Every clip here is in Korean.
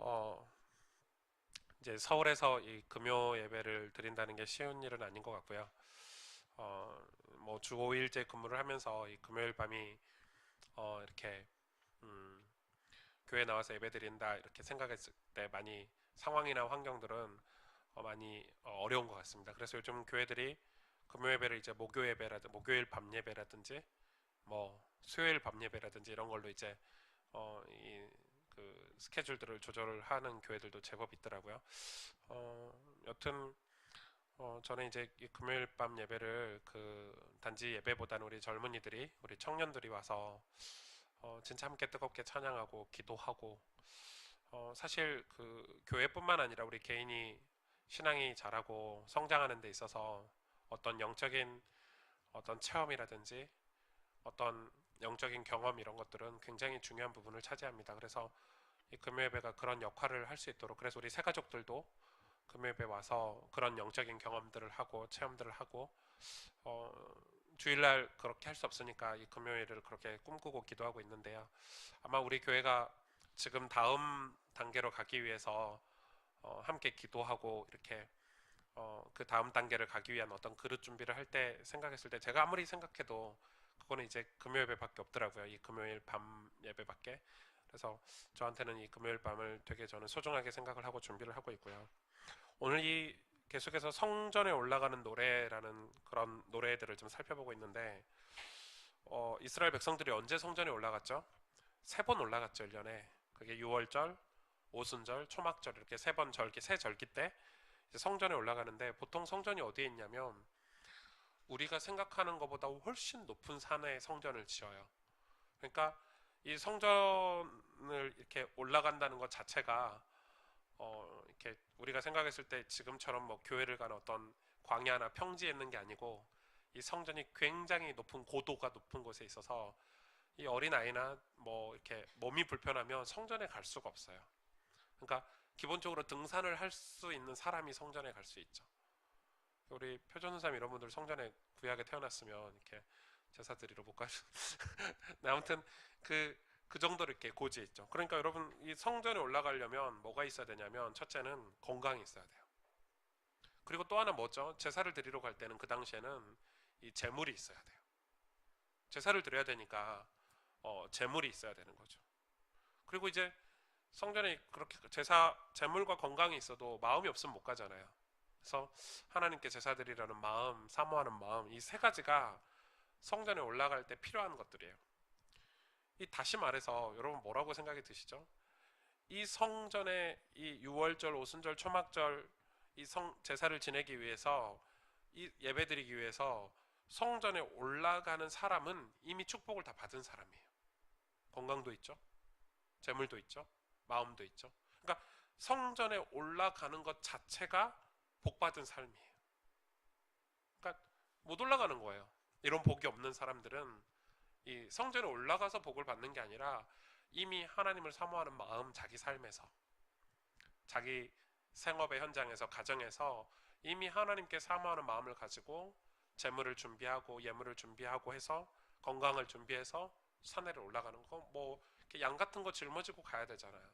어, 이제 서울에서 이 금요 예배를 드린다는 게 쉬운 일은 아닌 것 같고요. 뭐 주 5일째 근무를 하면서 이 금요일 밤이 이렇게 음, 교회 나와서 예배 드린다 이렇게 생각했을 때 많이 상황이나 환경들은 많이 어려운 것 같습니다. 그래서 요즘 교회들이 금요 예배를 이제 목요일 밤 예배라든지 뭐 수요일 밤 예배라든지 이런 걸로 이제 그 스케줄들을 조절을 하는 교회들도 제법 있더라고요. 여튼 저는 이제 이 금요일 밤 예배를 그 단지 예배보다는 우리 청년들이 와서 진짜 함께 뜨겁게 찬양하고 기도하고 사실 그 교회뿐만 아니라 우리 개인이 신앙이 자라고 성장하는 데 있어서 어떤 영적인 어떤 체험이라든지 어떤 영적인 경험 이런 것들은 굉장히 중요한 부분을 차지합니다. 그래서 이 금요 예배가 그런 역할을 할 수 있도록 그래서 우리 새 가족들도 금요일에 와서 그런 영적인 경험들을 하고 체험들을 하고 어, 주일날 그렇게 할 수 없으니까 이 금요일을 그렇게 꿈꾸고 기도하고 있는데요. 아마 우리 교회가 지금 다음 단계로 가기 위해서 함께 기도하고 이렇게 그 다음 단계를 가기 위한 어떤 그릇 준비를 할 때 생각했을 때 제가 아무리 생각해도 그거는 이제 금요 예배밖에 없더라고요. 이 금요일 밤 예배밖에. 그래서 저한테는 이 금요일 밤을 되게 저는 소중하게 생각을 하고 준비를 하고 있고요. 오늘 이 계속해서 성전에 올라가는 노래라는 그런 노래들을 좀 살펴보고 있는데 이스라엘 백성들이 언제 성전에 올라갔죠? 세 번 올라갔죠, 1년에. 그게 유월절, 오순절, 초막절 이렇게 세 번 절기, 세 절기 때 이제 성전에 올라가는데 보통 성전이 어디에 있냐면 우리가 생각하는 것보다 훨씬 높은 산에 성전을 지어요. 그러니까 이 성전을 이렇게 올라간다는 것 자체가 이렇게 우리가 생각했을 때 지금처럼 뭐 교회를 가는 어떤 광야나 평지에 있는 게 아니고 이 성전이 굉장히 높은 고도가 높은 곳에 있어서 이 어린 아이나 뭐 이렇게 몸이 불편하면 성전에 갈 수가 없어요. 그러니까 기본적으로 등산을 할 수 있는 사람이 성전에 갈 수 있죠. 우리 표전사님 이런 분들 성전에 구약에 태어났으면 이렇게 제사 드리러 못 가죠. 네, 아무튼 그, 그 정도로 이렇게 고지에 있죠. 그러니까 여러분 이 성전에 올라가려면 뭐가 있어야 되냐면 첫째는 건강이 있어야 돼요. 그리고 또 하나 뭐죠? 제사를 드리러 갈 때는 그 당시에는 이 재물이 있어야 돼요. 제사를 드려야 되니까 재물이 있어야 되는 거죠. 그리고 이제 성전에 그렇게 재물과 건강이 있어도 마음이 없으면 못 가잖아요. 그래서 하나님께 제사 드리려는 마음, 사모하는 마음, 이 세 가지가 성전에 올라갈 때 필요한 것들이에요. 이 다시 말해서 여러분 뭐라고 생각이 드시죠? 이 성전에 이 유월절, 오순절, 초막절 이 제사를 지내기 위해서 이 예배드리기 위해서 성전에 올라가는 사람은 이미 축복을 다 받은 사람이에요. 건강도 있죠. 재물도 있죠. 마음도 있죠. 그러니까 성전에 올라가는 것 자체가 복 받은 삶이에요. 그러니까 못 올라가는 거예요. 이런 복이 없는 사람들은 이 성전에 올라가서 복을 받는 게 아니라 이미 하나님을 사모하는 마음 자기 삶에서 자기 생업의 현장에서 가정에서 이미 하나님께 사모하는 마음을 가지고 재물을 준비하고 예물을 준비하고 해서 건강을 준비해서 산에를 올라가는 거 뭐 양 같은 거 짊어지고 가야 되잖아요.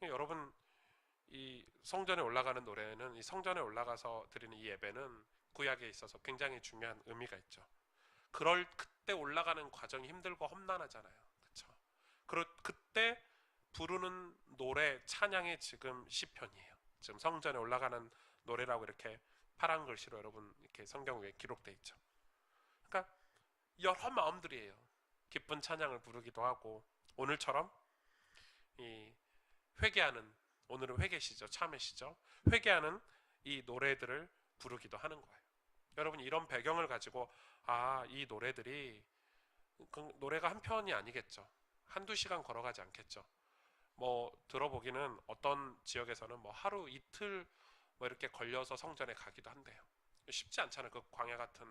여러분 이 성전에 올라가는 노래는 이 성전에 올라가서 드리는 이 예배는 구약에 있어서 굉장히 중요한 의미가 있죠. 그럴 그때 올라가는 과정이 힘들고 험난하잖아요. 그렇죠? 그때 부르는 노래 찬양이 지금 시편이에요. 지금 성전에 올라가는 노래라고 이렇게 파란 글씨로 여러분 이렇게 성경 위에 기록돼 있죠. 그러니까 여러 마음들이에요. 기쁜 찬양을 부르기도 하고 오늘처럼 이 회개하는 오늘은 회개시죠. 참회시죠. 회개하는 이 노래들을 부르기도 하는 거예요. 여러분 이런 배경을 가지고 이 노래들이 그 노래가 한 편이 아니겠죠. 한두 시간 걸어가지 않겠죠. 뭐 들어보기는 어떤 지역에서는 뭐 하루 이틀 뭐 이렇게 걸려서 성전에 가기도 한대요. 쉽지 않잖아요. 그 광야 같은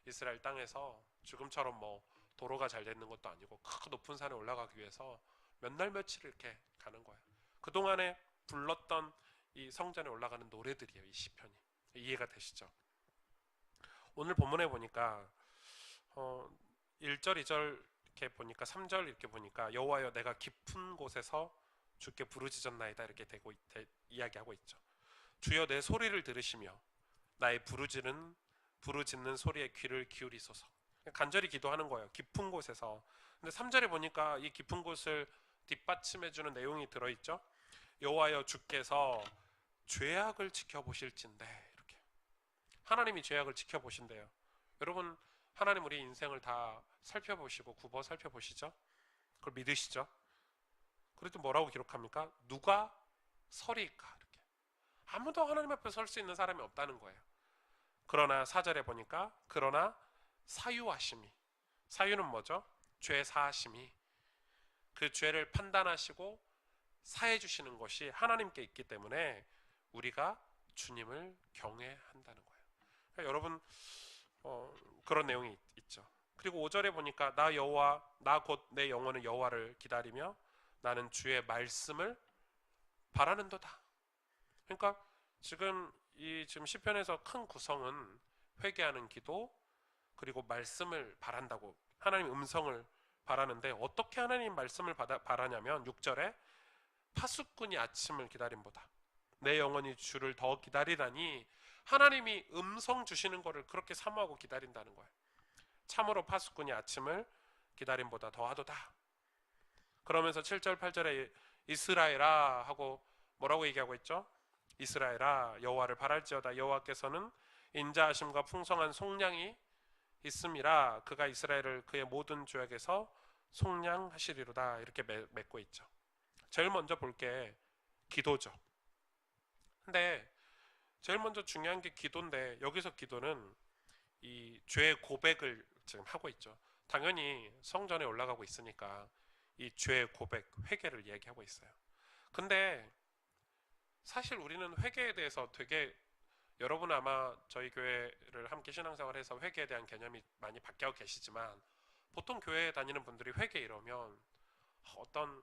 이스라엘 땅에서 지금처럼 뭐 도로가 잘 되는 것도 아니고 그 높은 산에 올라가기 위해서 몇 날 며칠 이렇게 가는 거예요. 그동안에 불렀던 이 성전에 올라가는 노래들이에요. 이 시편이. 이해가 되시죠? 오늘 본문에 보니까 어, 1절, 2절 이렇게 보니까 3절 이렇게 보니까 여호와여 내가 깊은 곳에서 주께 부르짖었나이다 이렇게 이야기하고 있죠. 주여 내 소리를 들으시며 나의 부르짖는 소리에 귀를 기울이소서. 간절히 기도하는 거예요. 깊은 곳에서. 근데 3절에 보니까 이 깊은 곳을 뒷받침해 주는 내용이 들어있죠. 여호와여 주께서 죄악을 지켜보실진대. 이렇게 하나님이 죄악을 지켜보신대요. 여러분, 하나님 우리 인생을 다 살펴보시고 굽어 살펴보시죠. 그걸 믿으시죠. 그래도 뭐라고 기록합니까? 누가 서리까? 이렇게 아무도 하나님 앞에 설 수 있는 사람이 없다는 거예요. 그러나 4절에 보니까 그러나 사유하심이, 사유는 뭐죠? 죄 사하심이, 그 죄를 판단하시고 사해 주시는 것이 하나님께 있기 때문에 우리가 주님을 경외한다는 거예요. 그러니까 여러분, 그런 내용이 있죠. 그리고 5절에 보니까 나 여호와 나 곧 내 영혼은 여호와를 기다리며 나는 주의 말씀을 바라는도다. 그러니까 지금 시편에서 큰 구성은 회개하는 기도, 그리고 말씀을 바란다고, 하나님 음성을 바라는데, 어떻게 하나님 말씀을 바라냐면 6절에 파수꾼이 아침을 기다림보다 내 영혼이 주를 더 기다리다니, 하나님이 음성 주시는 것을 그렇게 사모하고 기다린다는 거예요. 참으로 파수꾼이 아침을 기다림보다 더하도다. 그러면서 7절 8절에 이스라엘아 하고 뭐라고 얘기하고 있죠? 이스라엘아 여호와를 바랄지어다. 여호와께서는 인자하심과 풍성한 속량이 있음이라 그가 이스라엘을 그의 모든 죄악에서 속량하시리로다. 이렇게 맺고 있죠. 제일 먼저 볼 게 기도죠. 근데 제일 먼저 중요한 게 기도인데, 여기서 기도는 이 죄의 고백을 지금 하고 있죠. 당연히 성전에 올라가고 있으니까 이 죄의 고백, 회개를 얘기하고 있어요. 근데 사실 우리는 회개에 대해서 되게, 여러분 아마 저희 교회를 함께 신앙생활해서 회개에 대한 개념이 많이 바뀌어 계시지만, 보통 교회에 다니는 분들이 회개 이러면 어떤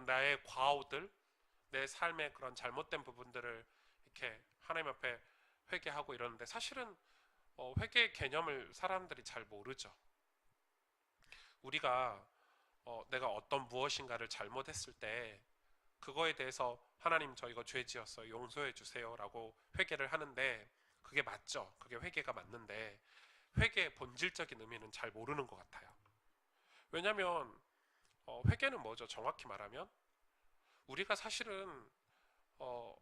나의 과오들, 내 삶의 그런 잘못된 부분들을 이렇게 하나님 앞에 회개하고 이러는데, 사실은 회개의 개념을 사람들이 잘 모르죠. 우리가 내가 어떤 무엇인가를 잘못했을 때 그거에 대해서 하나님 저 이거 죄 지었어요 용서해 주세요 라고 회개를 하는데, 그게 맞죠. 그게 회개가 맞는데 회개의 본질적인 의미는 잘 모르는 것 같아요. 왜냐하면 회개는 뭐죠? 정확히 말하면 우리가 사실은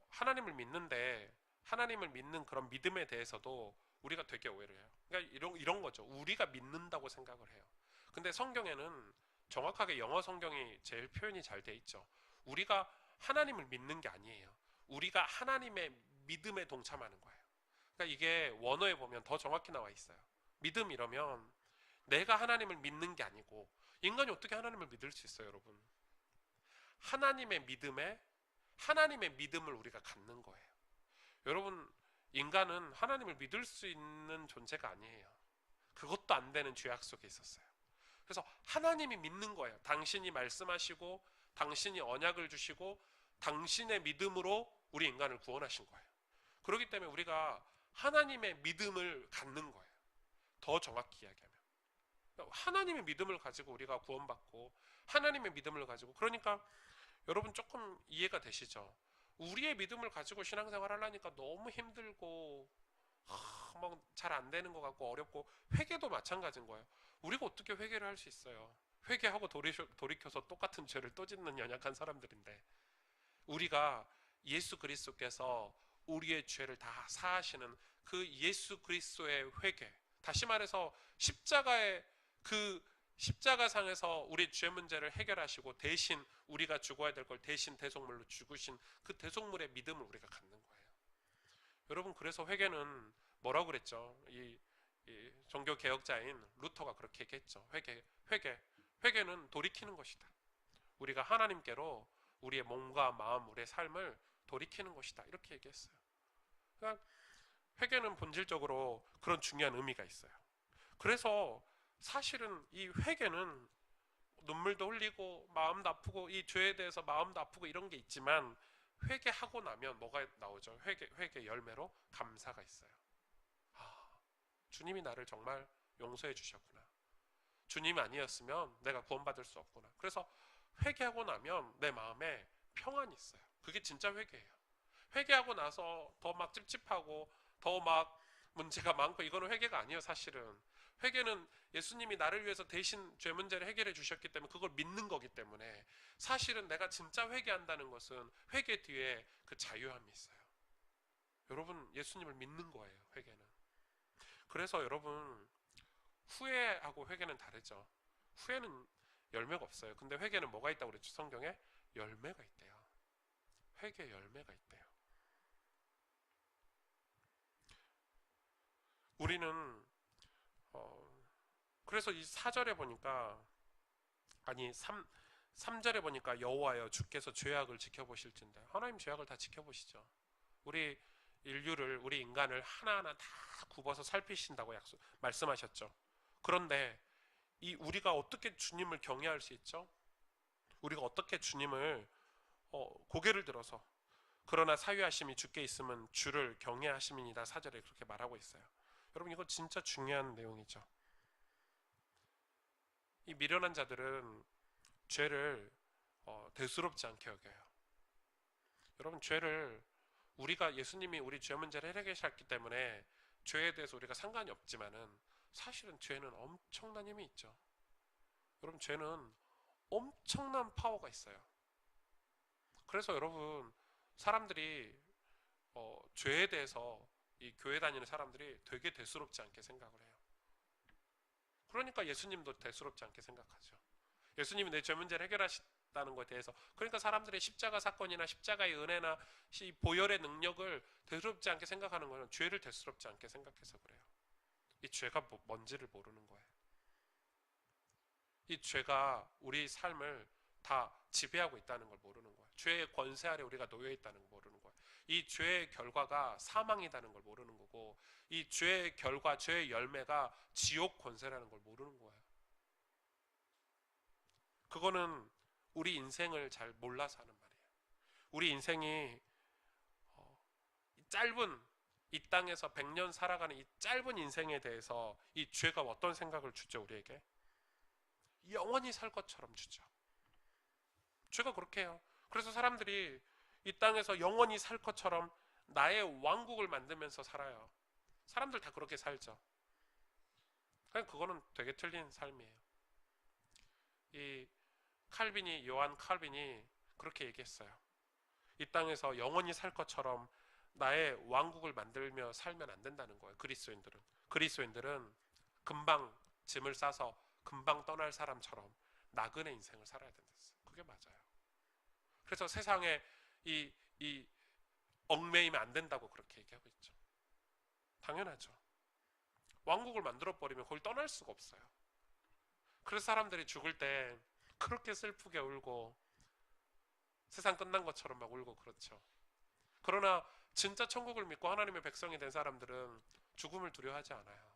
하나님을 믿는데, 하나님을 믿는 그런 믿음에 대해서도 우리가 되게 오해를 해요. 그러니까 이런 거죠. 우리가 믿는다고 생각을 해요. 근데 성경에는 정확하게 영어 성경이 제일 표현이 잘 돼 있죠. 우리가 하나님을 믿는 게 아니에요. 우리가 하나님의 믿음에 동참하는 거예요. 그러니까 이게 원어에 보면 더 정확히 나와 있어요. 믿음 이러면 내가 하나님을 믿는 게 아니고, 인간이 어떻게 하나님을 믿을 수 있어요, 여러분? 하나님의 믿음을 우리가 갖는 거예요. 여러분, 인간은 하나님을 믿을 수 있는 존재가 아니에요. 그것도 안 되는 죄악 속에 있었어요. 그래서 하나님이 믿는 거예요. 당신이 말씀하시고 당신이 언약을 주시고 당신의 믿음으로 우리 인간을 구원하신 거예요. 그렇기 때문에 우리가 하나님의 믿음을 갖는 거예요. 더 정확히 이야기하면 하나님의 믿음을 가지고 우리가 구원받고, 하나님의 믿음을 가지고, 그러니까 여러분 조금 이해가 되시죠? 우리의 믿음을 가지고 신앙생활 하려니까 너무 힘들고 막 잘 안 되는 것 같고 어렵고, 회개도 마찬가지인 거예요. 우리가 어떻게 회개를 할 수 있어요? 회개하고 돌이켜서 똑같은 죄를 또 짓는 연약한 사람들인데, 우리가 예수 그리스도께서 우리의 죄를 다 사하시는 그 예수 그리스도의 회개, 다시 말해서 그 십자가상에서 우리 죄 문제를 해결하시고 대신 우리가 죽어야 될 걸 대신 대속물로 죽으신 그 대속물의 믿음을 우리가 갖는 거예요. 여러분, 그래서 회개는 뭐라고 그랬죠? 이 종교 개혁자인 루터가 그렇게 얘기했죠. 회개는 돌이키는 것이다. 우리가 하나님께로 우리의 몸과 마음, 우리의 삶을 돌이키는 것이다. 이렇게 얘기했어요. 그러니까 회개는 본질적으로 그런 중요한 의미가 있어요. 그래서 사실은 이 회개는 눈물도 흘리고 마음도 아프고 이 죄에 대해서 마음도 아프고 이런 게 있지만, 회개하고 나면 뭐가 나오죠? 회개 열매로 감사가 있어요. 주님이 나를 정말 용서해 주셨구나. 주님이 아니었으면 내가 구원받을 수 없구나. 그래서 회개하고 나면 내 마음에 평안이 있어요. 그게 진짜 회개예요. 회개하고 나서 더 막 찝찝하고 더 막 문제가 많고 이거는 회개가 아니에요, 사실은. 회개는 예수님이 나를 위해서 대신 죄 문제를 해결해 주셨기 때문에 그걸 믿는 거기 때문에 사실은 내가 진짜 회개한다는 것은 회개 뒤에 그 자유함이 있어요. 여러분, 예수님을 믿는 거예요, 회개는. 그래서 여러분, 후회하고 회개는 다르죠. 후회는 열매가 없어요. 근데 회개는 뭐가 있다고 그랬죠? 성경에 열매가 있대요. 회개 열매가 있대요. 우리는 그래서 이 4절에 보니까 아니 3절에 보니까 여호와여 주께서 죄악을 지켜보실진데 하나님 죄악을 다 지켜보시죠. 우리 인류를 우리 인간을 하나하나 다 굽어서 살피신다고 말씀하셨죠. 그런데 이 우리가 어떻게 주님을 경외할 수 있죠? 우리가 어떻게 주님을 고개를 들어서 그러나 사유하심이 주께 있으면 주를 경외하심이니라 4절에 그렇게 말하고 있어요. 여러분 이거 진짜 중요한 내용이죠. 이 미련한 자들은 죄를 대수롭지 않게 여겨요. 여러분 죄를 우리가 예수님이 우리 죄 문제를 해결하셨기 때문에 죄에 대해서 우리가 상관이 없지만은 사실은 죄는 엄청난 힘이 있죠. 여러분 죄는 엄청난 파워가 있어요. 그래서 여러분 사람들이 죄에 대해서 이 교회 다니는 사람들이 되게 대수롭지 않게 생각을 해요. 그러니까 예수님도 대수롭지 않게 생각하죠. 예수님이 내 죄 문제를 해결하셨다는 것에 대해서 그러니까 사람들이 십자가 사건이나 십자가의 은혜나 보혈의 능력을 대수롭지 않게 생각하는 것은 죄를 대수롭지 않게 생각해서 그래요. 이 죄가 뭔지를 모르는 거예요. 이 죄가 우리 삶을 다 지배하고 있다는 걸 모르는 거예요. 죄의 권세 아래 우리가 놓여 있다는 걸 모르는 거예요. 이 죄의 결과가 사망이라는 걸 모르는 거고 이 죄의 결과, 죄의 열매가 지옥 권세라는 걸 모르는 거예요. 그거는 우리 인생을 잘 몰라서 하는 말이에요. 우리 인생이 짧은 이 땅에서 100년 살아가는 이 짧은 인생에 대해서 이 죄가 어떤 생각을 주죠, 우리에게? 영원히 살 것처럼 주죠. 죄가 그렇게 해요. 그래서 사람들이 이 땅에서 영원히 살 것처럼 나의 왕국을 만들면서 살아요. 사람들 다 그렇게 살죠. 그냥 그거는 되게 틀린 삶이에요. 이 요한 칼빈이 그렇게 얘기했어요. 이 땅에서 영원히 살 것처럼 나의 왕국을 만들며 살면 안 된다는 거예요. 그리스도인들은 금방 짐을 싸서 금방 떠날 사람처럼 나그네 인생을 살아야 된댔어요. 그게 맞아요. 그래서 세상에 이 얽매이면 안 된다고 그렇게 얘기하고 있죠. 당연하죠. 왕국을 만들어 버리면 거길 떠날 수가 없어요. 그래서 사람들이 죽을 때 그렇게 슬프게 울고 세상 끝난 것처럼 막 울고 그렇죠. 그러나 진짜 천국을 믿고 하나님의 백성이 된 사람들은 죽음을 두려워하지 않아요.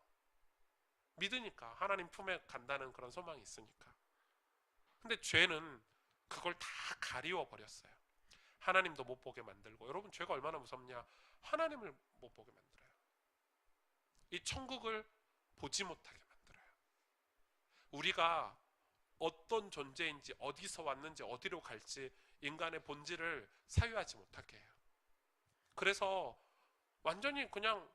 믿으니까 하나님 품에 간다는 그런 소망이 있으니까. 근데 죄는 그걸 다 가리워 버렸어요. 하나님도 못 보게 만들고 여러분 죄가 얼마나 무섭냐. 하나님을 못 보게 만들어요. 이 천국을 보지 못하게 만들어요. 우리가 어떤 존재인지 어디서 왔는지 어디로 갈지 인간의 본질을 사유하지 못하게 해요. 그래서 완전히 그냥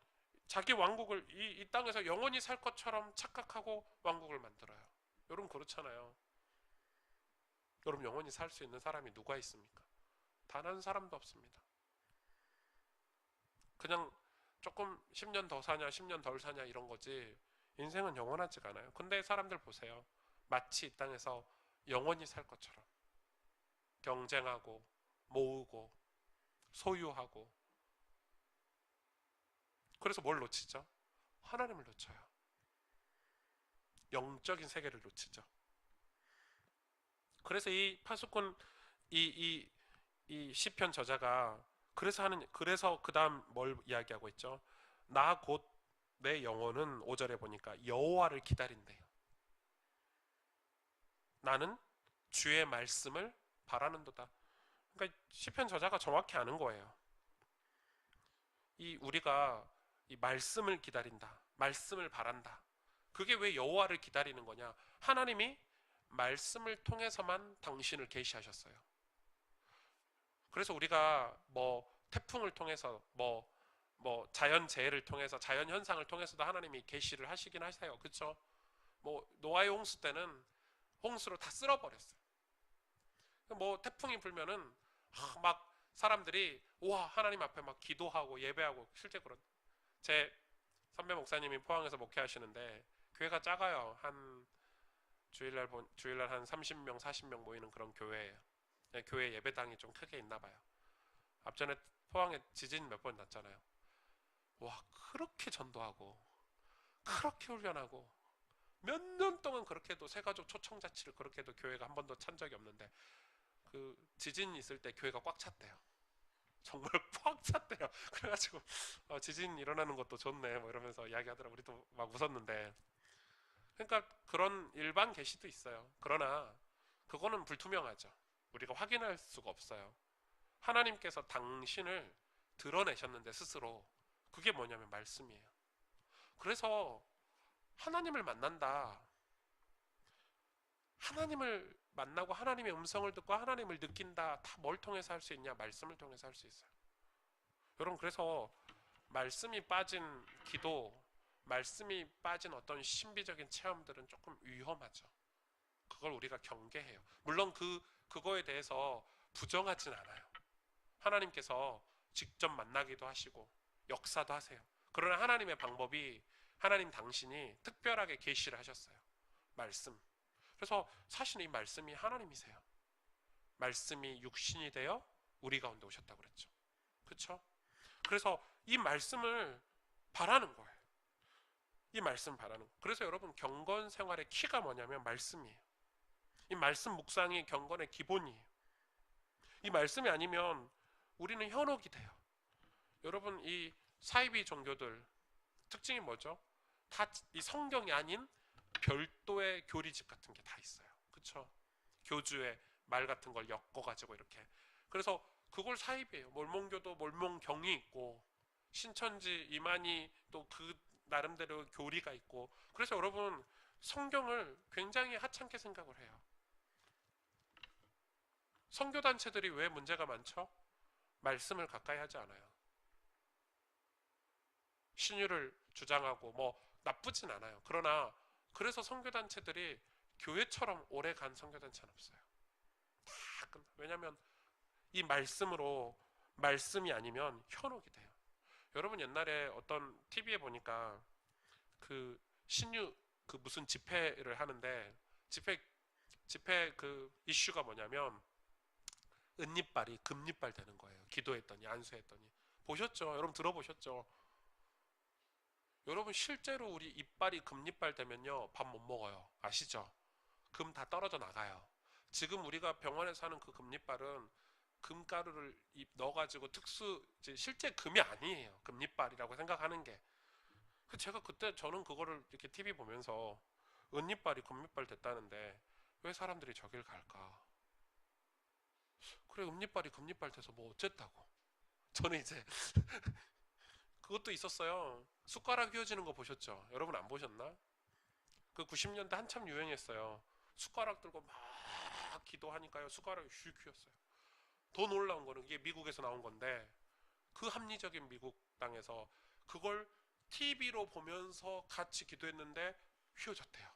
자기 왕국을 이 땅에서 영원히 살 것처럼 착각하고 왕국을 만들어요. 여러분 그렇잖아요. 여러분 영원히 살 수 있는 사람이 누가 있습니까? 단 한 사람도 없습니다. 그냥 조금 10년 더 사냐 10년 덜 사냐 이런 거지 인생은 영원하지가 않아요. 근데 사람들 보세요. 마치 이 땅에서 영원히 살 것처럼 경쟁하고 모으고 소유하고 그래서 뭘 놓치죠? 하나님을 놓쳐요. 영적인 세계를 놓치죠. 그래서 이 파수꾼 이 시편 저자가 그래서 그다음 뭘 이야기하고 있죠? 나 곧 내 영혼은 5절에 보니까 여호와를 기다린대요. 나는 주의 말씀을 바라는도다. 그러니까 시편 저자가 정확히 아는 거예요. 우리가 이 말씀을 기다린다. 말씀을 바란다. 그게 왜 여호와를 기다리는 거냐? 하나님이 말씀을 통해서만 당신을 계시하셨어요. 그래서 우리가 뭐 태풍을 통해서 뭐 자연 재해를 통해서 자연 현상을 통해서도 하나님이 계시를 하시긴 하세요. 그렇죠? 뭐 노아의 홍수 때는 홍수로 다 쓸어버렸어요. 뭐 태풍이 불면은 막 사람들이 와 하나님 앞에 막 기도하고 예배하고 실제 그런 제 선배 목사님이 포항에서 목회하시는데 교회가 작아요. 한 주일날 한 30명 40명 모이는 그런 교회예요. 교회 예배당이 좀 크게 있나 봐요. 앞전에 포항에 지진 몇 번 났잖아요. 와 그렇게 전도하고 그렇게 훈련하고 몇 년 동안 그렇게 해도 새가족 초청자치를 그렇게 해도 교회가 한 번도 찬 적이 없는데 그 지진 있을 때 교회가 꽉 찼대요. 정말 꽉 찼대요. 그래가지고 지진 일어나는 것도 좋네 뭐 이러면서 이야기하더라. 우리도 막 웃었는데 그러니까 그런 일반 계시도 있어요. 그러나 그거는 불투명하죠. 우리가 확인할 수가 없어요. 하나님께서 당신을 드러내셨는데 스스로 그게 뭐냐면 말씀이에요. 그래서 하나님을 만난다. 하나님을 만나고 하나님의 음성을 듣고 하나님을 느낀다. 다 뭘 통해서 할 수 있냐? 말씀을 통해서 할 수 있어요. 여러분 그래서 말씀이 빠진 기도, 말씀이 빠진 어떤 신비적인 체험들은 조금 위험하죠. 그걸 우리가 경계해요. 물론 그거에 대해서 부정하진 않아요. 하나님께서 직접 만나기도 하시고 역사도 하세요. 그러나 하나님의 방법이 하나님 당신이 특별하게 계시를 하셨어요. 말씀. 그래서 사실 이 말씀이 하나님이세요. 말씀이 육신이 되어 우리 가운데 오셨다고 그랬죠. 그렇죠? 그래서 이 말씀을 바라는 거예요. 이 말씀 바라는 거. 그래서 여러분 경건 생활의 키가 뭐냐면 말씀이에요. 이 말씀 묵상이 경건의 기본이에요. 이 말씀이 아니면 우리는 현혹이 돼요. 여러분 이 사이비 종교들 특징이 뭐죠? 다 이 성경이 아닌 별도의 교리집 같은 게 다 있어요. 그렇죠? 교주의 말 같은 걸 엮어가지고 이렇게. 그래서 그걸 사입이에요. 몰몬교도 몰몬경이 있고 신천지 이만희 또 그 나름대로 교리가 있고. 그래서 여러분 성경을 굉장히 하찮게 생각을 해요. 선교단체들이 왜 문제가 많죠? 말씀을 가까이 하지 않아요. 신유를 주장하고 뭐 나쁘진 않아요. 그러나 그래서 선교단체들이 교회처럼 오래 간 선교단체는 없어요. 다 끝나. 왜냐하면 이 말씀으로 말씀이 아니면 현혹이 돼요. 여러분 옛날에 어떤 TV에 보니까 그 신유 그 무슨 집회를 하는데 집회 그 이슈가 뭐냐면 은이빨이 금이빨 되는 거예요. 기도했더니 안수했더니 보셨죠? 여러분 들어보셨죠? 여러분 실제로 우리 이빨이 금이빨 되면요 밥 못 먹어요. 아시죠? 금 다 떨어져 나가요. 지금 우리가 병원에서 하는 그 금리빨은 금가루를 넣어가지고 실제 금이 아니에요. 금리빨이라고 생각하는 게. 제가 그때 저는 그거를 이렇게 TV 보면서 은리빨이 금리빨 됐다는데 왜 사람들이 저길 갈까? 그래 금리빨이 금리빨 돼서 뭐 어쨌다고. 저는 이제 그것도 있었어요. 숟가락 휘어지는 거 보셨죠? 여러분 안 보셨나? 그 90년대 한참 유행했어요. 숟가락 들고 막 기도하니까요. 숟가락이 휙 휘었어요. 더 놀라운 거는 이게 미국에서 나온 건데 그 합리적인 미국 땅에서 그걸 TV로 보면서 같이 기도했는데 휘어졌대요.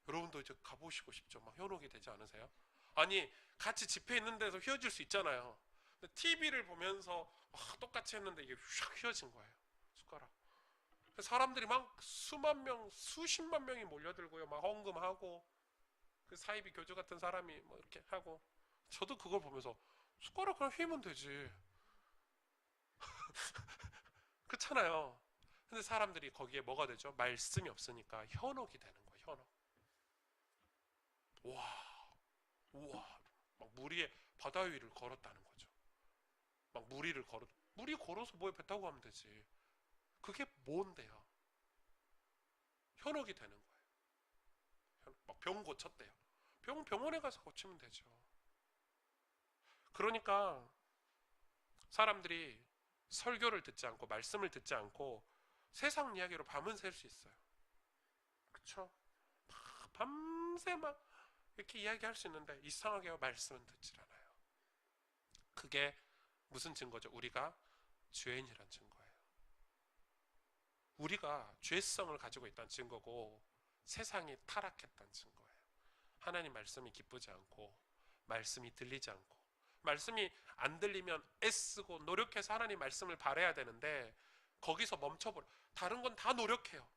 여러분도 이제 가보시고 싶죠? 막 현혹이 되지 않으세요? 아니 같이 집회 있는 데서 휘어질 수 있잖아요. 근데 TV를 보면서 똑같이 했는데 이게 휙 휘어진 거예요. 숟가락. 사람들이 막 수만 명, 수십만 명이 몰려들고요. 막 헌금하고 그 사이비 교주 같은 사람이 뭐 이렇게 하고 저도 그걸 보면서 숟가락 그냥 휘면 되지. 그렇잖아요. 근데 사람들이 거기에 뭐가 되죠? 말씀이 없으니까 현혹이 되는 거예요. 현혹. 와, 우와, 막 물 위에 바다 위를 걸었다는 거죠. 막 물이 걸어서 뭐에 배 타고 가면 되지. 그게 뭔데요? 현혹이 되는 거예요. 막 병 고쳤대요. 병원에 가서 고치면 되죠. 그러니까 사람들이 설교를 듣지 않고 말씀을 듣지 않고 세상 이야기로 밤은 샐 수 있어요. 그쵸? 밤새 밤새 막 이렇게 이야기할 수 있는데 이상하게 말씀은 듣질 않아요. 그게 무슨 증거죠? 우리가 죄인이란 증거예요. 우리가 죄성을 가지고 있다는 증거고 세상이 타락했다는 증거예요. 하나님 말씀이 기쁘지 않고 말씀이 들리지 않고 말씀이 안 들리면 애쓰고 노력해서 하나님 말씀을 바라야 되는데 거기서 멈춰버려. 다른 건 다 노력해요.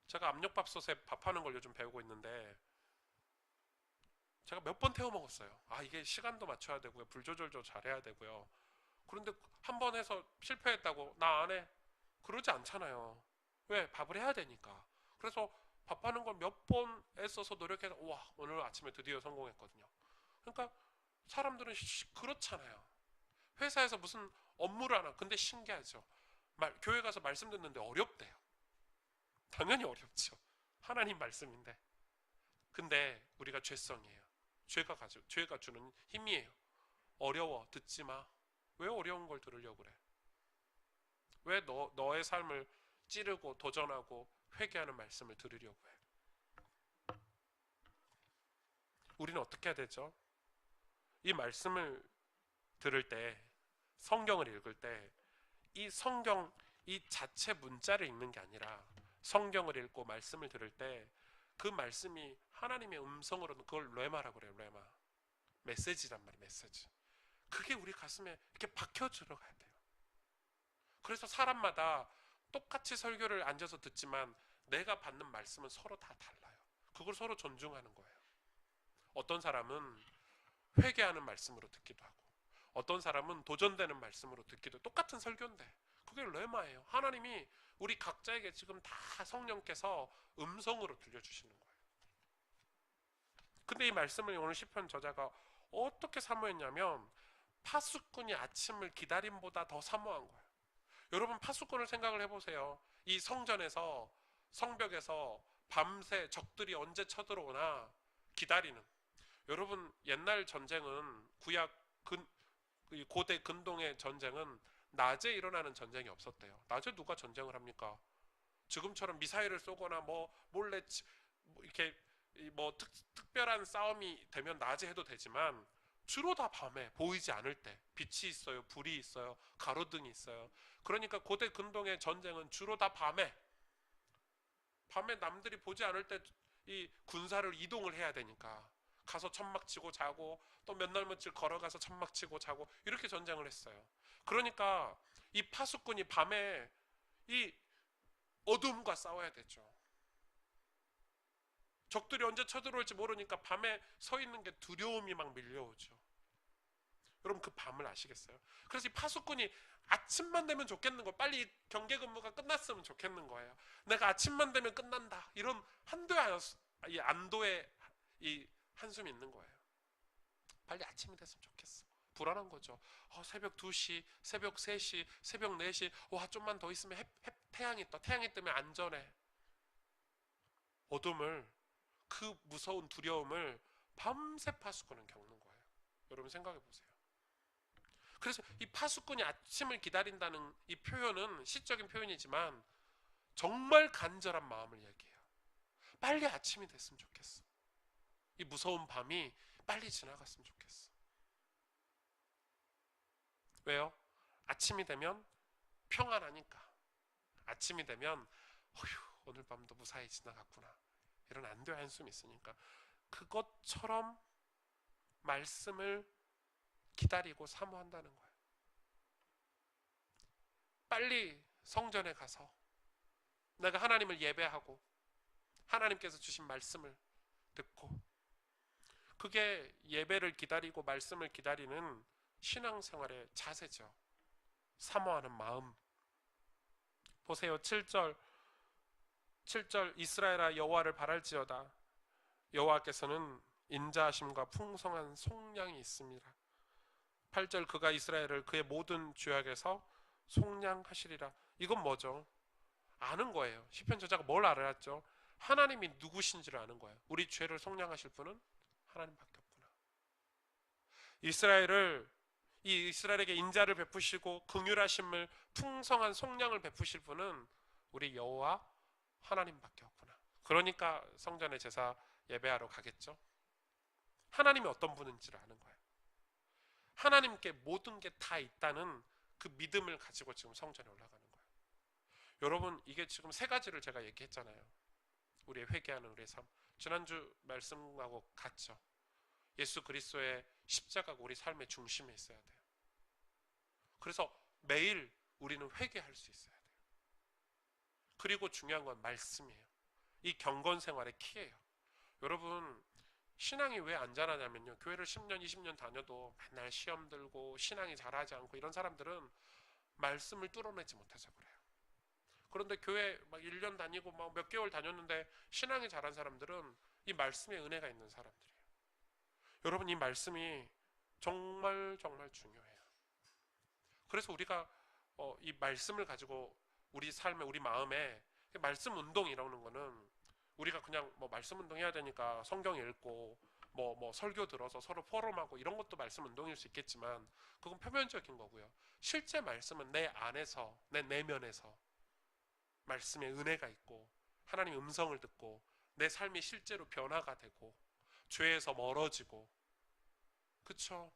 제가 압력밥솥에 밥하는 걸 요즘 배우고 있는데 제가 몇 번 태워 먹었어요. 아, 이게 시간도 맞춰야 되고요. 불 조절도 잘해야 되고요. 그런데 한 번 해서 실패했다고 나 안 해. 그러지 않잖아요. 왜? 밥을 해야 되니까. 그래서 밥하는 걸 몇 번 애써서 노력해서 와, 오늘 아침에 드디어 성공했거든요. 그러니까 사람들은 그렇잖아요. 회사에서 무슨 업무를 하나. 근데 신기하죠. 교회 가서 말씀 듣는데 어렵대요. 당연히 어렵죠. 하나님 말씀인데. 근데 우리가 죄성이에요. 죄가 주는 힘이에요. 어려워. 듣지 마. 왜 어려운 걸 들으려고 그래? 왜 너의 삶을 찌르고 도전하고 회개하는 말씀을 들으려고 해? 우리는 어떻게 해야 되죠? 이 말씀을 들을 때, 성경을 읽을 때, 이 성경, 이 자체 문자를 읽는 게 아니라 성경을 읽고 말씀을 들을 때 그 말씀이 하나님의 음성으로는 그걸 레마라고 그래요. 레마. 메시지란 말이에요. 메시지. 그게 우리 가슴에 이렇게 박혀 들어가야 돼요. 그래서 사람마다 똑같이 설교를 앉아서 듣지만 내가 받는 말씀은 서로 다 달라요. 그걸 서로 존중하는 거예요. 어떤 사람은 회개하는 말씀으로 듣기도 하고 어떤 사람은 도전되는 말씀으로 듣기도 똑같은 설교인데 그게 레마예요. 하나님이 우리 각자에게 지금 다 성령께서 음성으로 들려주시는 거예요. 근데 이 말씀을 오늘 시편 저자가 어떻게 사모했냐면 파수꾼이 아침을 기다림보다 더 사모한 거예요. 여러분 파수꾼을 생각을 해보세요. 이 성전에서 성벽에서 밤새 적들이 언제 쳐들어오나 기다리는. 여러분 옛날 전쟁은 고대 근동의 전쟁은 낮에 일어나는 전쟁이 없었대요. 낮에 누가 전쟁을 합니까? 지금처럼 미사일을 쏘거나 뭐 몰래 이렇게 뭐 특별한 싸움이 되면 낮에 해도 되지만 주로 다 밤에 보이지 않을 때 빛이 있어요, 불이 있어요, 가로등이 있어요. 그러니까 고대 근동의 전쟁은 주로 다 밤에 남들이 보지 않을 때 이 군사를 이동을 해야 되니까 가서 천막 치고 자고 또 몇 날 며칠 걸어가서 천막 치고 자고 이렇게 전쟁을 했어요. 그러니까 이 파수꾼이 밤에 이 어둠과 싸워야 되죠. 적들이 언제 쳐들어올지 모르니까 밤에 서 있는 게 두려움이 막 밀려오죠. 여러분 그 밤을 아시겠어요? 그래서 이 파수꾼이 아침만 되면 좋겠는 거, 빨리 경계 근무가 끝났으면 좋겠는 거예요. 내가 아침만 되면 끝난다. 이런 이 안도의 이 한숨이 있는 거예요. 빨리 아침이 됐으면 좋겠어. 불안한 거죠. 새벽 2시, 새벽 3시, 새벽 4시, 와 좀만 더 있으면 태양이 떠. 태양이 뜨면 안전해. 어둠을, 그 무서운 두려움을 밤새 파수꾼은 겪는 거예요. 여러분 생각해 보세요. 그래서 이 파수꾼이 아침을 기다린다는 이 표현은 시적인 표현이지만 정말 간절한 마음을 얘기해요. 빨리 아침이 됐으면 좋겠어. 이 무서운 밤이 빨리 지나갔으면 좋겠어. 왜요? 아침이 되면 평안하니까. 아침이 되면 오늘 밤도 무사히 지나갔구나. 이런 안도의 한숨이 있으니까. 그것처럼 말씀을 기다리고 사모한다는 거예요. 빨리 성전에 가서 내가 하나님을 예배하고 하나님께서 주신 말씀을 듣고, 그게 예배를 기다리고 말씀을 기다리는 신앙생활의 자세죠. 사모하는 마음. 보세요. 7절 이스라엘아 여호와를 바랄지어다. 여호와께서는 인자하심과 풍성한 속량이 있습니다. 8절 그가 이스라엘을 그의 모든 죄악에서 속량하시리라. 이건 뭐죠? 아는 거예요. 시편 저자가 뭘 알았죠? 하나님이 누구신지를 아는 거예요. 우리 죄를 속량하실 분은 하나님밖에 없구나. 이스라엘에게 인자를 베푸시고 긍휼하심을 풍성한 속량을 베푸실 분은 우리 여호와 하나님밖에 없구나. 그러니까 성전의 제사 예배하러 가겠죠. 하나님이 어떤 분인지를 아는 거예요. 하나님께 모든 게 다 있다는 그 믿음을 가지고 지금 성전에 올라가는 거예요. 여러분, 이게 지금 세 가지를 제가 얘기했잖아요. 우리의 회개하는 우리의 삶. 지난주 말씀하고 같죠. 예수 그리스도의 십자가가 우리 삶의 중심에 있어야 돼요. 그래서 매일 우리는 회개할 수 있어야 돼요. 그리고 중요한 건 말씀이에요. 이 경건 생활의 키예요. 여러분, 신앙이 왜 안 자라냐면요. 교회를 10년, 20년 다녀도 맨날 시험 들고 신앙이 자라지 않고 이런 사람들은 말씀을 뚫어내지 못해서 그래요. 그런데 교회 막 1년 다니고 막 몇 개월 다녔는데 신앙이 자란 사람들은 이 말씀에 은혜가 있는 사람들이에요. 여러분, 이 말씀이 정말 정말 중요해요. 그래서 우리가 이 말씀을 가지고 우리 삶에, 우리 마음에 말씀 운동이라는 거는 우리가 그냥 뭐 말씀 운동 해야 되니까 성경 읽고 뭐 설교 들어서 서로 포럼하고 이런 것도 말씀 운동일 수 있겠지만 그건 표면적인 거고요. 실제 말씀은 내 안에서, 내 내면에서 말씀의 은혜가 있고 하나님의 음성을 듣고 내 삶이 실제로 변화가 되고 죄에서 멀어지고, 그쵸?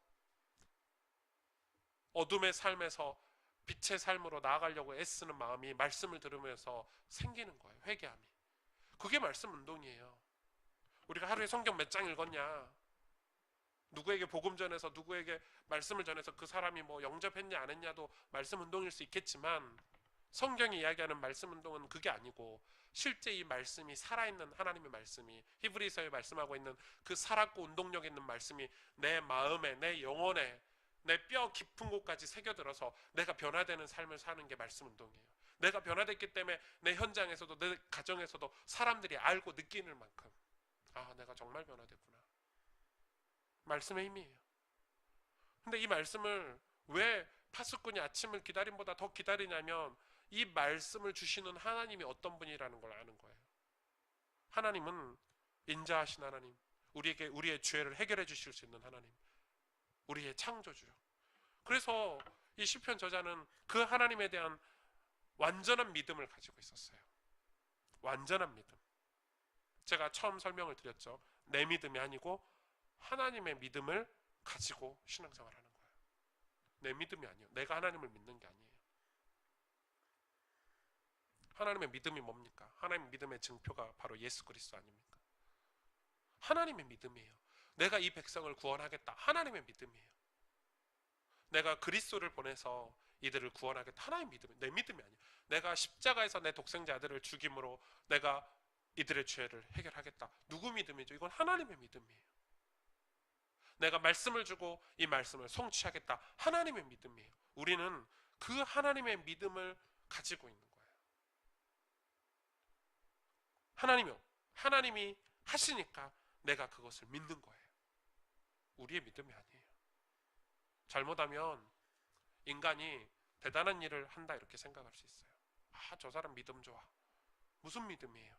어둠의 삶에서 빛의 삶으로 나아가려고 애쓰는 마음이 말씀을 들으면서 생기는 거예요. 회개함이. 그게 말씀 운동이에요. 우리가 하루에 성경 몇 장 읽었냐, 누구에게 복음 전해서 누구에게 말씀을 전해서 그 사람이 뭐 영접했냐 안 했냐도 말씀 운동일 수 있겠지만 성경이 이야기하는 말씀 운동은 그게 아니고 실제 이 말씀이 살아있는 하나님의 말씀이 히브리서에 말씀하고 있는 그 살았고 운동력 있는 말씀이 내 마음에, 내 영혼에, 내 뼈 깊은 곳까지 새겨들어서 내가 변화되는 삶을 사는 게 말씀 운동이에요. 내가 변화됐기 때문에 내 현장에서도 내 가정에서도 사람들이 알고 느끼는 만큼 아, 내가 정말 변화됐구나. 말씀의 힘이에요. 근데 이 말씀을 왜 파수꾼이 아침을 기다림보다 더 기다리냐면 이 말씀을 주시는 하나님이 어떤 분이라는 걸 아는 거예요. 하나님은 인자하신 하나님, 우리에게 우리의 죄를 해결해 주실 수 있는 하나님, 우리의 창조주요. 그래서 이 시편 저자는 그 하나님에 대한 완전한 믿음을 가지고 있었어요. 완전한 믿음. 제가 처음 설명을 드렸죠. 내 믿음이 아니고 하나님의 믿음을 가지고 신앙생활하는 거예요. 내 믿음이 아니에요. 내가 하나님을 믿는 게 아니에요. 하나님의 믿음이 뭡니까? 하나님의 믿음의 증표가 바로 예수 그리스도 아닙니까? 하나님의 믿음이에요. 내가 이 백성을 구원하겠다. 하나님의 믿음이에요. 내가 그리스도를 보내서 이들을 구원하겠다. 하나님의 믿음이에요. 내 믿음이 아니에요. 내가 십자가에서 내 독생자 아들을 죽임으로 내가 이들의 죄를 해결하겠다. 누구 믿음이죠? 이건 하나님의 믿음이에요. 내가 말씀을 주고 이 말씀을 성취하겠다. 하나님의 믿음이에요. 우리는 그 하나님의 믿음을 가지고 있는 거예요. 하나님이 하시니까 내가 그것을 믿는 거예요. 우리의 믿음이 아니에요. 잘못하면 인간이 대단한 일을 한다 이렇게 생각할 수 있어요. 아, 저 사람 믿음 좋아. 무슨 믿음이에요?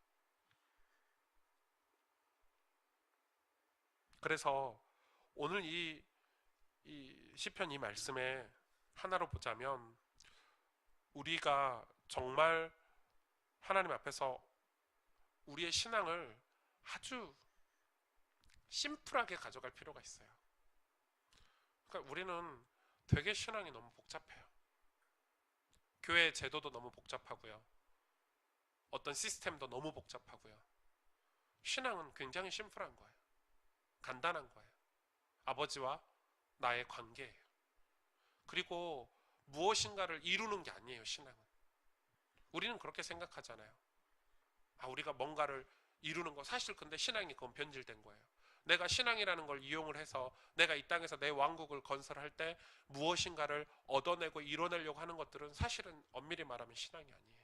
그래서 오늘 이 시편 이 말씀에 하나로 보자면 우리가 정말 하나님 앞에서 우리의 신앙을 아주 심플하게 가져갈 필요가 있어요. 그러니까 우리는 되게 신앙이 너무 복잡해요. 교회 제도도 너무 복잡하고요. 어떤 시스템도 너무 복잡하고요. 신앙은 굉장히 심플한 거예요. 간단한 거예요. 아버지와 나의 관계예요. 그리고 무엇인가를 이루는 게 아니에요, 신앙은. 우리는 그렇게 생각하잖아요. 아, 우리가 뭔가를 이루는 거, 사실 근데 신앙이 그건 변질된 거예요. 내가 신앙이라는 걸 이용을 해서 내가 이 땅에서 내 왕국을 건설할 때 무엇인가를 얻어내고 이뤄내려고 하는 것들은 사실은 엄밀히 말하면 신앙이 아니에요.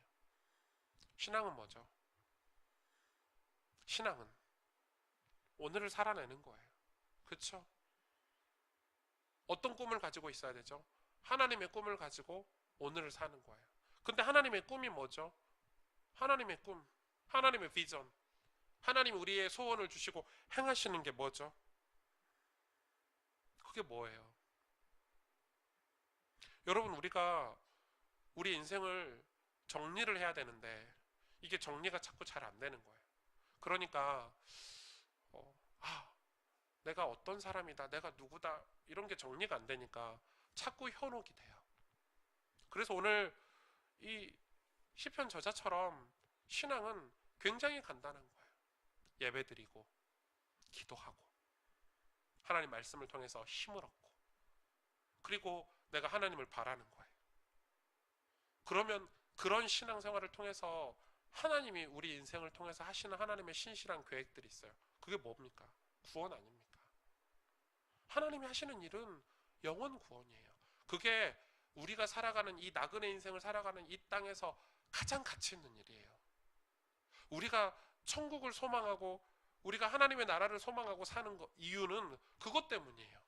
신앙은 뭐죠? 신앙은 오늘을 살아내는 거예요. 그렇죠? 어떤 꿈을 가지고 있어야 되죠? 하나님의 꿈을 가지고 오늘을 사는 거예요. 근데 하나님의 꿈이 뭐죠? 하나님의 꿈, 하나님의 비전, 하나님이 우리의 소원을 주시고 행하시는 게 뭐죠? 그게 뭐예요? 여러분, 우리가 우리 인생을 정리를 해야 되는데 이게 정리가 자꾸 잘 안 되는 거예요. 그러니까 아, 내가 어떤 사람이다, 내가 누구다 이런 게 정리가 안 되니까 자꾸 현혹이 돼요. 그래서 오늘 이 시편 저자처럼 신앙은 굉장히 간단한 거예요. 예배드리고 기도하고 하나님 말씀을 통해서 힘을 얻고 그리고 내가 하나님을 바라는 거예요. 그러면 그런 신앙생활을 통해서 하나님이 우리 인생을 통해서 하시는 하나님의 신실한 계획들이 있어요. 그게 뭡니까? 구원 아닙니까? 하나님이 하시는 일은 영원 구원이에요. 그게 우리가 살아가는 이 나그네 인생을 살아가는 이 땅에서 가장 가치 있는 일이에요. 우리가 천국을 소망하고 우리가 하나님의 나라를 소망하고 사는 이유는 그것 때문이에요.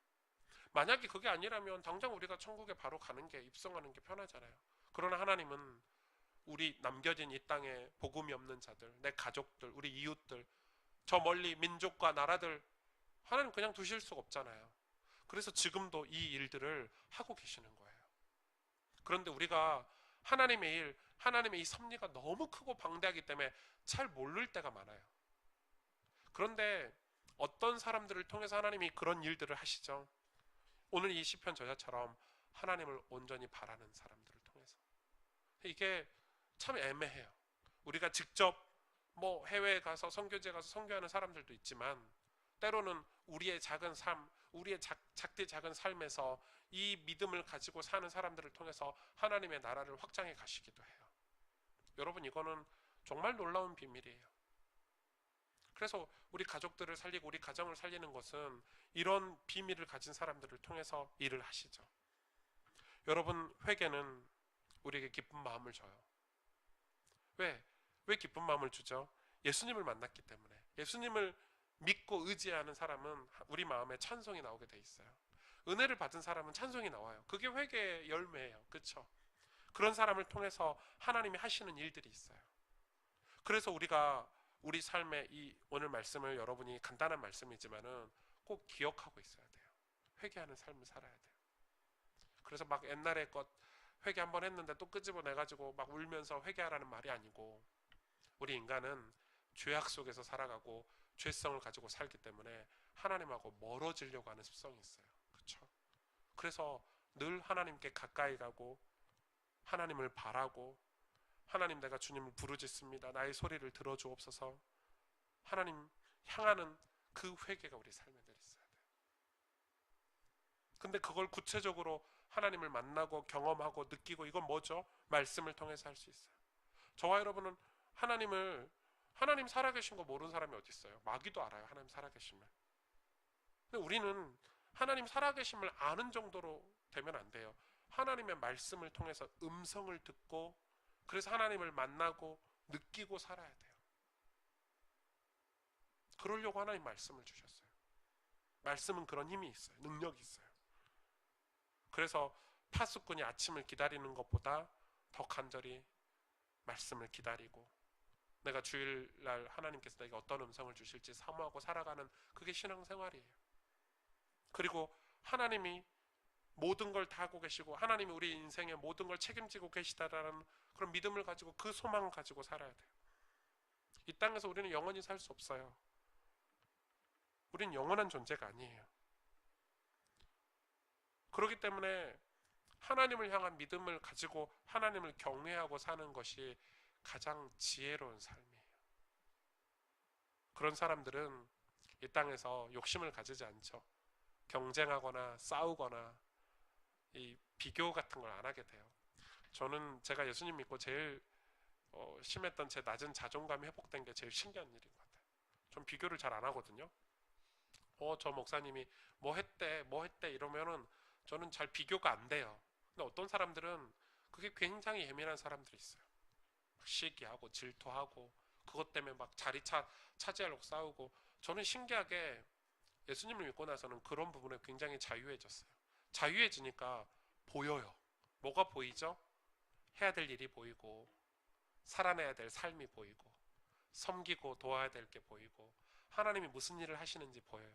만약에 그게 아니라면 당장 우리가 천국에 바로 가는 게 입성하는 게 편하잖아요. 그러나 하나님은 우리 남겨진 이 땅에 복음이 없는 자들, 내 가족들, 우리 이웃들, 저 멀리 민족과 나라들 하나님 그냥 두실 수가 없잖아요. 그래서 지금도 이 일들을 하고 계시는 거예요. 그런데 우리가 하나님의 일, 하나님의 이 섭리가 너무 크고 방대하기 때문에 잘 모를 때가 많아요. 그런데 어떤 사람들을 통해서 하나님이 그런 일들을 하시죠? 오늘 이 시편 저자처럼 하나님을 온전히 바라는 사람들을 통해서. 이게 참 애매해요. 우리가 직접 뭐 해외에 가서 선교제 가서 선교하는 사람들도 있지만 때로는 우리의 작은 삶, 우리의 작디 작은 삶에서 이 믿음을 가지고 사는 사람들을 통해서 하나님의 나라를 확장해 가시기도 해요. 여러분 이거는 정말 놀라운 비밀이에요. 그래서 우리 가족들을 살리고 우리 가정을 살리는 것은 이런 비밀을 가진 사람들을 통해서 일을 하시죠. 여러분 회개는 우리에게 기쁜 마음을 줘요. 왜? 왜 기쁜 마음을 주죠? 예수님을 만났기 때문에. 예수님을 믿고 의지하는 사람은 우리 마음에 찬송이 나오게 돼 있어요. 은혜를 받은 사람은 찬송이 나와요. 그게 회개의 열매예요. 그렇죠? 그런 사람을 통해서 하나님이 하시는 일들이 있어요. 그래서 우리가 우리 삶의 이 오늘 말씀을 여러분이 간단한 말씀이지만은 꼭 기억하고 있어야 돼요. 회개하는 삶을 살아야 돼요. 그래서 막 옛날에 것 회개 한번 했는데 또 끄집어내가지고 막 울면서 회개하라는 말이 아니고 우리 인간은 죄악 속에서 살아가고 죄성을 가지고 살기 때문에 하나님하고 멀어지려고 하는 습성이 있어요. 그렇죠? 그래서 늘 하나님께 가까이 가고 하나님을 바라고 하나님 내가 주님을 부르짖습니다. 나의 소리를 들어주옵소서. 하나님 향하는 그 회개가 우리 삶에 늘 있어야 돼요. 근데 그걸 구체적으로 하나님을 만나고 경험하고 느끼고 이건 뭐죠? 말씀을 통해서 할 수 있어요. 저와 여러분은 하나님 살아계신 거 모르는 사람이 어디 있어요? 마귀도 알아요. 하나님 살아계심을. 근데 우리는 하나님 살아계심을 아는 정도로 되면 안 돼요. 하나님의 말씀을 통해서 음성을 듣고 그래서 하나님을 만나고 느끼고 살아야 돼요. 그러려고 하나님 말씀을 주셨어요. 말씀은 그런 힘이 있어요. 능력이 있어요. 그래서 파수꾼이 아침을 기다리는 것보다 더 간절히 말씀을 기다리고 내가 주일날 하나님께서 내게 어떤 음성을 주실지 사모하고 살아가는 그게 신앙생활이에요. 그리고 하나님이 모든 걸 다 하고 계시고 하나님이 우리 인생의 모든 걸 책임지고 계시다라는 그런 믿음을 가지고 그 소망을 가지고 살아야 돼요. 이 땅에서 우리는 영원히 살 수 없어요. 우리는 영원한 존재가 아니에요. 그렇기 때문에 하나님을 향한 믿음을 가지고 하나님을 경외하고 사는 것이 가장 지혜로운 삶이에요. 그런 사람들은 이 땅에서 욕심을 가지지 않죠. 경쟁하거나 싸우거나 이 비교 같은 걸 안 하게 돼요. 저는 제가 예수님 믿고 제일 심했던 제 낮은 자존감이 회복된 게 제일 신기한 일인 것 같아요. 전 비교를 잘 안 하거든요. 저 목사님이 뭐 했대 이러면은 저는 잘 비교가 안 돼요. 근데 어떤 사람들은 그게 굉장히 예민한 사람들이 있어요. 시기하고 질투하고 그것 때문에 막 차지하려고 싸우고 저는 신기하게 예수님을 믿고 나서는 그런 부분에 굉장히 자유해졌어요. 자유해지니까 보여요. 뭐가 보이죠? 해야 될 일이 보이고 살아내야 될 삶이 보이고 섬기고 도와야 될 게 보이고 하나님이 무슨 일을 하시는지 보여요.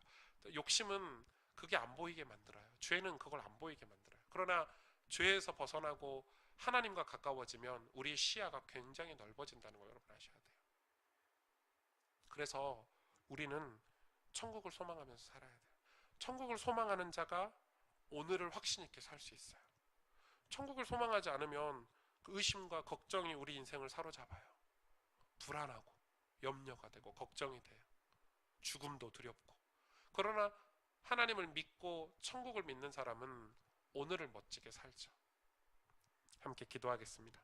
욕심은 그게 안 보이게 만들어요. 죄는 그걸 안 보이게 만들어요. 그러나 죄에서 벗어나고 하나님과 가까워지면 우리의 시야가 굉장히 넓어진다는 걸 여러분 아셔야 돼요. 그래서 우리는 천국을 소망하면서 살아야 돼요. 천국을 소망하는 자가 오늘을 확신 있게 살 수 있어요. 천국을 소망하지 않으면 그 의심과 걱정이 우리 인생을 사로잡아요. 불안하고 염려가 되고 걱정이 돼요. 죽음도 두렵고. 그러나 하나님을 믿고 천국을 믿는 사람은 오늘을 멋지게 살죠. 함께 기도하겠습니다.